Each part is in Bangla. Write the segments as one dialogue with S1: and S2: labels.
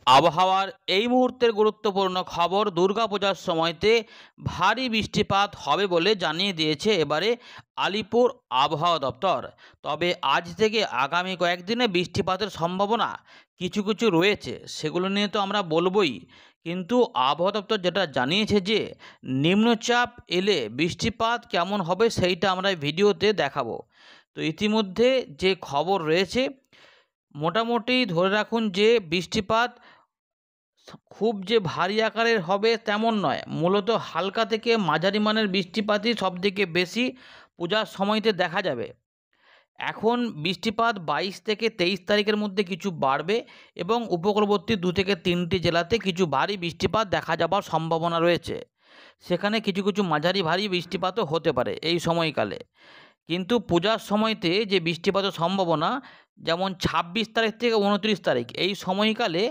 S1: আবহাওয়ার এই মুহূর্তের গুরুত্বপূর্ণ খবর, দুর্গাপূজার সময়তে ভারী বৃষ্টিপাত হবে বলে জানিয়ে দিয়েছে এবারে আলিপুর আবহাওয়া দপ্তর। তবে আজ থেকে আগামী কয়েকদিনে বৃষ্টিপাতের সম্ভাবনা কিছু কিছু রয়েছে, সেগুলো নিয়ে তো আমরা বলবই। কিন্তু আবহাওয়া দপ্তর যেটা জানিয়েছে যে নিম্নচাপ এলে বৃষ্টিপাত কেমন হবে সেইটা আমরা ভিডিওতে দেখাবো। তো ইতিমধ্যে যে খবর রয়েছে, মোটামুটি ধরে রাখুন যে বৃষ্টিপাত খুব যে ভারী আকারের হবে তেমন নয়, মূলত হালকা থেকে মাঝারি মানের বৃষ্টিপাতই সবথেকে বেশি পূজার সময়তে দেখা যাবে। এখন বৃষ্টিপাত 22 থেকে 23 তারিখের মধ্যে কিছু বাড়বে এবং উপকূলবর্তী 2 থেকে 3টি জেলাতে কিছু ভারী বৃষ্টিপাত দেখা যাবার সম্ভাবনা রয়েছে। সেখানে কিছু কিছু মাঝারি ভারী বৃষ্টিপাতও হতে পারে এই সময়কালে। কিন্তু পূজার সময়তে যে বৃষ্টিপাতের সম্ভাবনা, যেমন 26 তারিখ থেকে 29 তারিখ এই সময়কালে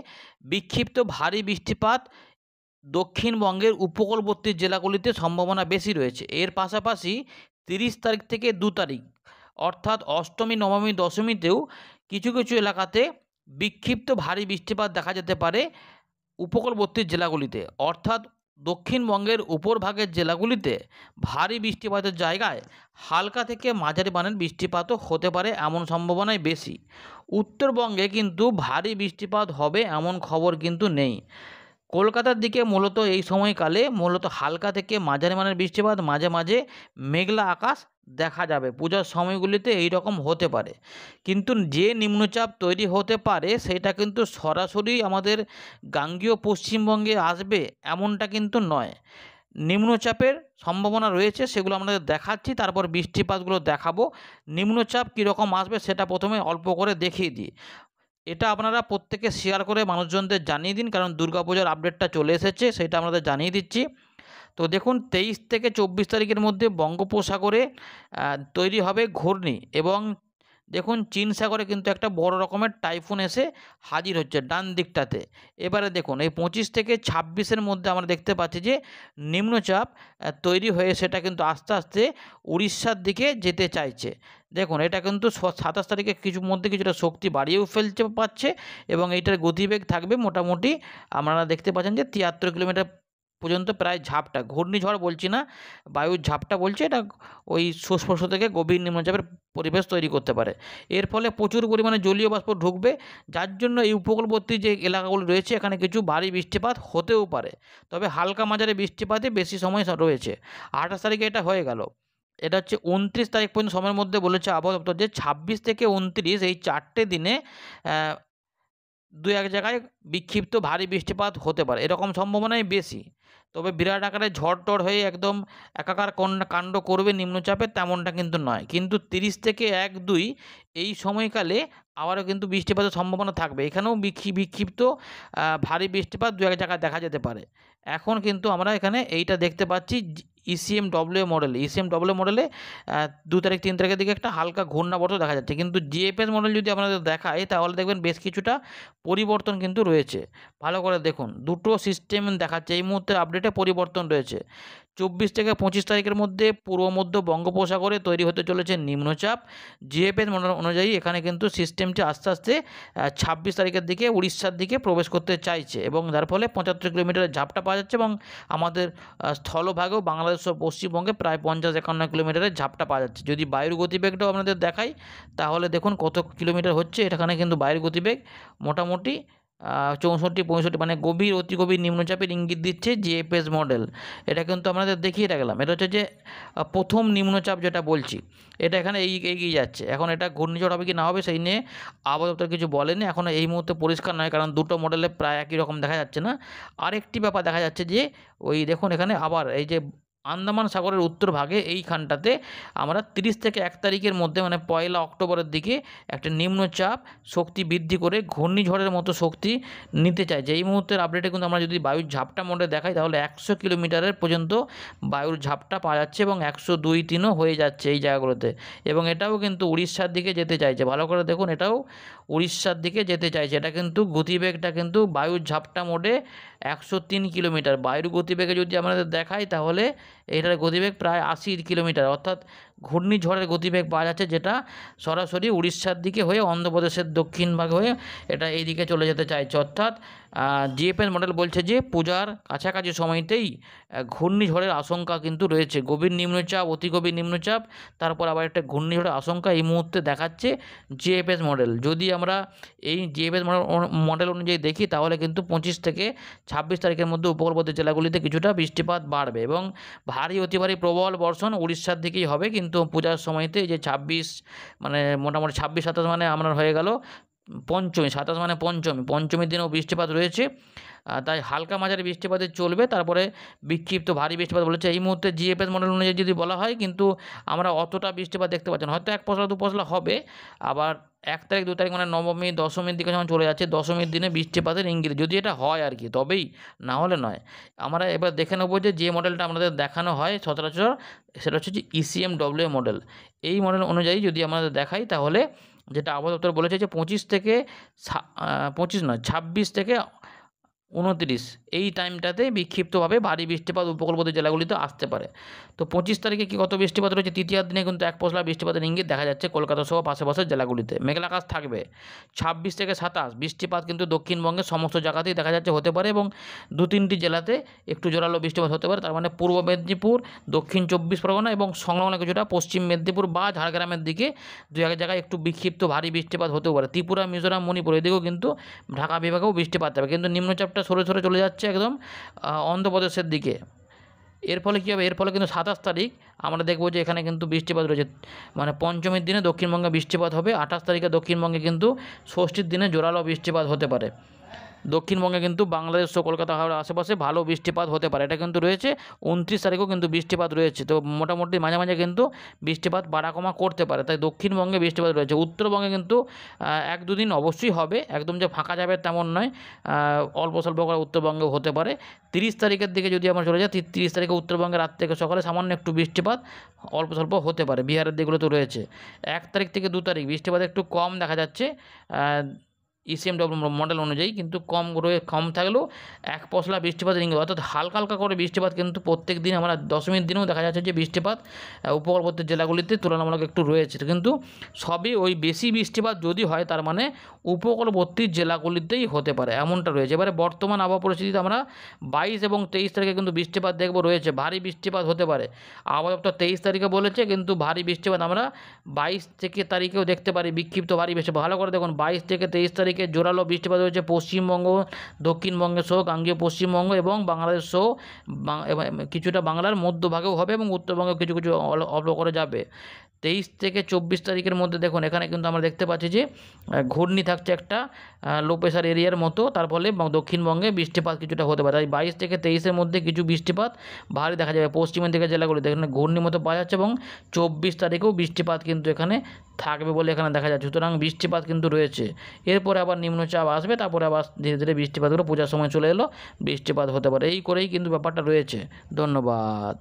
S1: বিক্ষিপ্ত ভারী বৃষ্টিপাত দক্ষিণবঙ্গের উপকূলবর্তী জেলাগুলিতে সম্ভাবনা বেশি রয়েছে। এর পাশাপাশি 30 তারিখ থেকে 2 তারিখ অর্থাৎ অষ্টমী, নবমী, দশমীতেও কিছু কিছু এলাকাতে বিক্ষিপ্ত ভারী বৃষ্টিপাত দেখা যেতে পারে উপকূলবর্তী জেলাগুলিতে। অর্থাৎ দক্ষিণবঙ্গের উপরভাগের জেলাগুলিতে ভারী বৃষ্টিপাতের জায়গায় হালকা থেকে মাঝারি মানের বৃষ্টিপাতও হতে পারে, এমন সম্ভাবনাই বেশি। উত্তরবঙ্গে কিন্তু ভারী বৃষ্টিপাত হবে এমন খবর কিন্তু নেই। কলকাতার দিকে মূলত এই সময়কালে মূলত হালকা থেকে মাঝারি মানের বৃষ্টিপাত, মাঝে মাঝে মেঘলা আকাশ দেখা যাবে। পূজার সময়গুলিতে এই রকম হতে পারে। কিন্তু যে নিম্নচাপ তৈরি হতে পারে সেটা কিন্তু সরাসরি আমাদের গাঙ্গেয় পশ্চিমবঙ্গে আসবে এমনটা কিন্তু নয়। নিম্নচাপের সম্ভাবনা রয়েছে, সেগুলো আমাদের দেখাচ্ছি, তারপর বৃষ্টিপাতগুলো দেখাবো। নিম্নচাপ কীরকম আসবে সেটা প্রথমে অল্প করে দেখিয়ে দিই। এটা আপনারা প্রত্যেকে শেয়ার করে মানুষজনদের জানিয়ে দিন, কারণ দুর্গাপূজার আপডেটটা চলে এসেছে, সেটা আপনাদের জানিয়ে দিচ্ছি। তো দেখুন, 23 থেকে 24 তারিখের মধ্যে বঙ্গোপসাগরে তৈরি হবে ঘূর্ণি, এবং দেখুন চীন সাগরে কিন্তু একটা বড় রকমের টাইফুন এসে হাজির হচ্ছে ডান দিকটাতে। এবারে দেখুন এই 25 থেকে 26-এর মধ্যে আমরা দেখতে পাচ্ছি যে নিম্নচাপ তৈরি হয়ে সেটা কিন্তু আস্তে আস্তে উড়িষ্যার দিকে যেতে চাইছে। দেখুন এটা কিন্তু 27 তারিখে কিছুটা শক্তি বাড়িয়েও ফেলতে পারছে, এবং এইটার গতিবেগ থাকবে মোটামুটি আপনারা দেখতে পাচ্ছেন যে 73 কিলোমিটার পর্যন্ত প্রায় ঝাপটা, ঘূর্ণিঝড় বলছি না, বায়ুর ঝাপটা বলছে। এটা ওই সুস্পর্শ থেকে গভীর নিম্নচাপের পরিবেশ তৈরি করতে পারে। এর ফলে প্রচুর পরিমাণে জলীয় বাষ্প ঢুকবে, যার জন্য এই উপকূলবর্তী যে এলাকাগুলো রয়েছে এখানে কিছু ভারী বৃষ্টিপাত হতেও পারে। তবে হালকা মাঝারি বৃষ্টিপাতে বেশি সময় রয়েছে। 28 তারিখে এটা হয়ে গেল। এটা হচ্ছে 29 তারিখ পর্যন্ত সময়ের মধ্যে বলেছে আবহাওয়া দপ্তর যে 26 থেকে 29 এই 4টে দিনে দু এক জায়গায় বিক্ষিপ্ত ভারী বৃষ্টিপাত হতে পারে, এরকম সম্ভাবনাই বেশি। তবে বিরাট আকারে ঝড় টড় হয়ে একদম একাকার কাণ্ড করবে নিম্নচাপে তেমনটা কিন্তু নয়। কিন্তু 30 থেকে 1-2 এই সময়কালে আবারও কিন্তু বৃষ্টিপাতের সম্ভাবনা থাকবে। এখানেও বিক্ষিপ্ত ভারী বৃষ্টিপাত দু এক জায়গায় দেখা যেতে পারে। এখন কিন্তু আমরা এখানে এইটা দেখতে পাচ্ছি ইসিএমডব্লিউ মডেলে 2 তারিখ 3 তারিখের দিকে একটা হালকা ঘূর্ণাবর্ত দেখা যাচ্ছে। কিন্তু জিএফএস মডেল যদি আপনাদের দেখায় তাহলে দেখবেন বেশ কিছুটা পরিবর্তন কিন্তু রয়েছে। ভালো করে দেখুন, দুটো সিস্টেম দেখাচ্ছে এই মুহূর্তে আপডেটে পরিবর্তন রয়েছে। 24 থেকে 25 তারিখের মধ্যে পূর্ব মধ্য বঙ্গোপসাগরে তৈরি হতে চলেছে নিম্নচাপ। জিএফএস মডেল অনুযায়ী এখানে কিন্তু সিস্টেমটি আস্তে আস্তে 26 তারিখের দিকে উড়িষ্যার দিকে প্রবেশ করতে চাইছে, এবং যার ফলে 75 কিলোমিটারের ঝাপটা পাওয়া যাচ্ছে, এবং আমাদের স্থলভাগেও বাংলাদেশ ও পশ্চিমবঙ্গে প্রায় 50-51 কিলোমিটারের ঝাপটা পাওয়া যাচ্ছে। যদি বায়ুর গতিবেগটাও আপনাদের দেখাই তাহলে দেখুন কত কিলোমিটার হচ্ছে। এখানে কিন্তু বায়ুর গতিবেগ মোটামুটি 64-65, মানে গভীর অতি গভীর নিম্নচাপের ইঙ্গিত দিচ্ছে জিএফএস মডেল। এটা কিন্তু আপনাদের দেখিয়ে রাখলাম। এটা হচ্ছে যে প্রথম নিম্নচাপ যেটা বলছি, এটা এখানে এগিয়ে যাচ্ছে। এখন এটা ঘূর্ণিঝড় হবে কি না হবে সেই নিয়ে আবহাওয়া দপ্তর কিছু বলেনি, এখন এই মুহূর্তে পরিষ্কার নয়, কারণ দুটো মডেলে প্রায় একই রকম দেখা যাচ্ছে না। আরেকটি ব্যাপার দেখা যাচ্ছে যে ওই দেখুন এখানে আবার এই যে আন্দামান সাগরের উত্তর ভাগে এইখানটাতে আমরা 30 থেকে 1 তারিখের মধ্যে, মানে 1 অক্টোবরের দিকে একটা নিম্নচাপ শক্তি বৃদ্ধি করে ঘূর্ণিঝড়ের মতো শক্তি নিতে চাই। যে এই মুহূর্তের আপডেটে কিন্তু আমরা যদি বায়ুর ঝাপটা মোডে দেখাই তাহলে 100 কিলোমিটারের পর্যন্ত বায়ুর ঝাপটা পাওয়া যাচ্ছে, এবং 102-3ও হয়ে যাচ্ছে এই জায়গাগুলোতে। এবং এটাও কিন্তু উড়িষ্যার দিকে যেতে চাইছে। ভালো করে দেখুন, এটাও উড়িষ্যার দিকে যেতে চাইছে। এটা কিন্তু গতিবেগটা কিন্তু বায়ুর ঝাপটা মোডে 103 কিলোমিটার। বায়ুর গতিবেগে যদি আমাদের দেখাই তাহলে এটার গতিবেগ প্রায় 80 কিলোমিটার, অর্থাৎ ঘূর্ণিঝড়ের গতিবেগ পাওয়া যাচ্ছে, যেটা সরাসরি উড়িষ্যার দিকে হয়ে অন্ধ্রপ্রদেশের দক্ষিণ ভাগ হয়ে এটা এই দিকে চলে যেতে চাইছে। অর্থাৎ জিএফএস মডেল বলছে যে পূজার কাছাকাছি সময়তেই ঘূর্ণিঝড়ের আশঙ্কা কিন্তু রয়েছে। গভীর নিম্নচাপ, অতি গভীর নিম্নচাপ, তারপর আবার একটা ঘূর্ণিঝড়ের আশঙ্কা এই মুহূর্তে দেখাচ্ছে জিএফএস মডেল। যদি আমরা এই জিএফএস মডেল অনুযায়ী দেখি তাহলে কিন্তু 25 থেকে 26 তারিখের মধ্যে উপকূলবর্তী জেলাগুলিতে কিছুটা বৃষ্টিপাত বাড়বে এবং ভারী অতি ভারী প্রবল বর্ষণ উড়িষ্যার দিকেই হবে। কিন্তু পূজার সময়তে যে 26 মানে মোটামুটি 26-27 মানে আমরা হয়ে গেল পঞ্চমী, 27 মানে পঞ্চমীর দিনেও বৃষ্টিপাত রয়েছে। তাই হালকা মাঝারি বৃষ্টিপাতে চলবে, তারপরে বিক্ষিপ্ত ভারী বৃষ্টিপাত বলেছে। এই মুহূর্তে জিএফএস মডেল অনুযায়ী যদি বলা হয় কিন্তু আমরা অতটা বৃষ্টিপাত দেখতে পাচ্ছি না, হয়তো 1 পশলা 2 পশলা হবে। আবার 1 তারিখ 2 তারিখ মানে নবমী দশমীর দিকে যখন চলে যাচ্ছে, দশমীর দিনে বৃষ্টিপাতের ইঙ্গিত, যদি এটা হয় আর কি, তবেই, না হলে নয়। আমরা এবার দেখে নেবো যে মডেলটা আমাদের দেখানো হয় সচরাচর, সেটা হচ্ছে যে ECMW মডেল। এই মডেল অনুযায়ী যদি আমাদের দেখাই তাহলে যেটা আবহাওয়া দপ্তর বলেছে যে 26 থেকে 26 থেকে 29 এই টাইমটাতে বিক্ষিপ্তভাবে ভারী বৃষ্টিপাত উপকূলবর্তী জেলাগুলিতে আসতে পারে। তো 25 তারিখে কত বৃষ্টিপাত রয়েছে, তৃতীয়ার দিনে কিন্তু 1 পশলা বৃষ্টিপাতের ইঙ্গিত দেখা যাচ্ছে কলকাতা সহ পাশেপাশের জেলাগুলিতে। মেঘলা আকাশ থাকবে। 26 থেকে 27 বৃষ্টিপাত কিন্তু দক্ষিণবঙ্গের সমস্ত জায়গাতেই দেখা যাচ্ছে হতে পারে এবং 2-3টি জেলাতে একটু জোরালো বৃষ্টিপাত হতে পারে। তার মানে পূর্ব মেদিনীপুর, দক্ষিণ 24 পরগনা এবং সংলগ্ন কিছুটা পশ্চিম মেদিনীপুর বা ঝাড়গ্রামের দিকে 2-1 জায়গায় একটু বিক্ষিপ্ত ভারী বৃষ্টিপাত হতেও পারে। ত্রিপুরা, মিজোরাম, মণিপুর এদিকেও কিন্তু ঢাকা বিভাগেও বৃষ্টিপাত হবে, কিন্তু নিম্নচাপটা সরে সরে চলে যাচ্ছে একদম অন্ধ্রপ্রদেশের দিকে। এর ফলে কী হবে, এর ফলে কিন্তু 27 তারিখ আমরা দেখব যে এখানে কিন্তু বৃষ্টিপাত রয়েছে, মানে পঞ্চমীর দিনে দক্ষিণবঙ্গে বৃষ্টিপাত হবে। 28 তারিখে দক্ষিণবঙ্গে কিন্তু ষষ্ঠীর দিনে জোরালো বৃষ্টিপাত হতে পারে। দক্ষিণবঙ্গে কিন্তু বাংলাদেশ ও কলকাতা হাওড়ার আশেপাশে ভালো বৃষ্টিপাত হতে পারে, এটা কিন্তু রয়েছে। 29 তারিখেও কিন্তু বৃষ্টিপাত রয়েছে। তো মোটামুটি মাঝে মাঝে কিন্তু বৃষ্টিপাত বাড়া কমা করতে পারে, তাই দক্ষিণবঙ্গে বৃষ্টিপাত রয়েছে। উত্তরবঙ্গে কিন্তু 1-2 দিন অবশ্যই হবে, একদম যে ফাঁকা যাবে তেমন নয়, অল্প স্বল্প করে উত্তরবঙ্গেও হতে পারে। 30 তারিখের দিকে যদি আমরা চলে যাই, 30 তারিখে উত্তরবঙ্গে রাত থেকে সকালে সামান্য একটু বৃষ্টিপাত অল্প স্বল্প হতে পারে, বিহারের দিকগুলো তো রয়েছে। 1 তারিখ থেকে 2 তারিখ বৃষ্টিপাত একটু কম দেখা যাচ্ছে ECMW মডেল অনুযায়ী, কিন্তু কম থাকলেও 1 পশলা বৃষ্টিপাতের ইঙ্গিত, অর্থাৎ হালকা হালকা করে বৃষ্টিপাত কিন্তু প্রত্যেক দিন আমরা দশমীর দিনেও দেখা যাচ্ছে যে বৃষ্টিপাত উপকূলবর্তী জেলাগুলিতে তুলনামূলক একটু রয়েছে। কিন্তু সবই ওই বেশি বৃষ্টিপাত যদি হয় তার মানে উপকূলবর্তী জেলাগুলিতেই হতে পারে, এমনটা রয়েছে। এবারে বর্তমান আবহাওয়া পরিস্থিতিতে আমরা 22 এবং 23 তারিখে কিন্তু বৃষ্টিপাত দেখব রয়েছে, ভারী বৃষ্টিপাত হতে পারে। আবহাওয়া দপ্তর 23 তারিখে বলেছে, কিন্তু ভারী বৃষ্টিপাত আমরা 22 থেকে তারিখেও দেখতে পারি, বিক্ষিপ্ত ভারী বৃষ্টি। ভালো করে দেখুন, 22 থেকে 23 তারিখে জোরালো বৃষ্টিপাত রয়েছে পশ্চিমবঙ্গ, দক্ষিণবঙ্গে সহ গাঙ্গেয় পশ্চিমবঙ্গ এবং বাংলাদেশ সহ কিছুটা বাংলার মধ্যভাগেও হবে এবং উত্তরবঙ্গে কিছু কিছু অল্প করে যাবে। 23 থেকে 24 তারিখের মধ্যে দেখুন এখানে কিন্তু আমরা দেখতে পাচ্ছি যে ঘূর্ণি থাকছে একটা লো প্রেশার এরিয়ার মতো, তার ফলে দক্ষিণবঙ্গে বৃষ্টিপাত কিছুটা হতে পারে। তাই 22 থেকে 23-এর মধ্যে কিছু বৃষ্টিপাত ভারী দেখা যাবে পশ্চিমের দিকে জেলাগুলিতে, এখানে ঘূর্ণির মতো পাওয়া যাচ্ছে এবং 24 তারিখেও বৃষ্টিপাত কিন্তু এখানে থাকবে বলে এখানে দেখা যাচ্ছে। সুতরাং বৃষ্টিপাত কিন্তু রয়েছে। এরপরে আবার নিম্নচাপ আসবে, তারপরে আবার ধীরে ধীরে বৃষ্টিপাতগুলো পূজার সময় চলে এলো, বৃষ্টিপাত হতে পারে। এই করেই কিন্তু ব্যাপারটা রয়েছে। ধন্যবাদ।